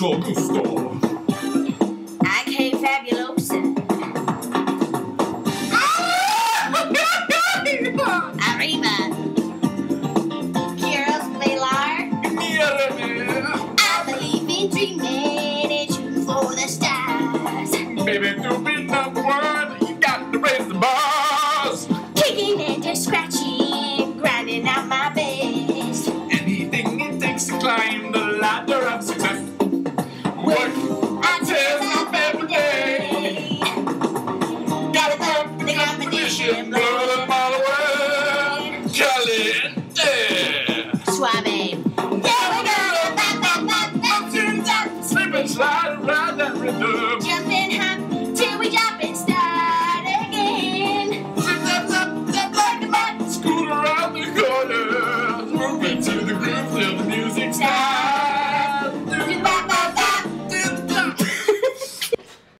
mucho gusto. I fabulosa. Arriba. Keira's Velar. I believe in dreaming and shooting for the stars. Baby, to be number one, you got to raise the bars. Kicking and just scratching, grinding out my best. Anything it takes to climb the ladder of success. Work until I'm every day. Gotta pump the competition, blow them all away. Caliente. Suave. Yeah, we got it. Up to the top, slip and slide around that rhythm.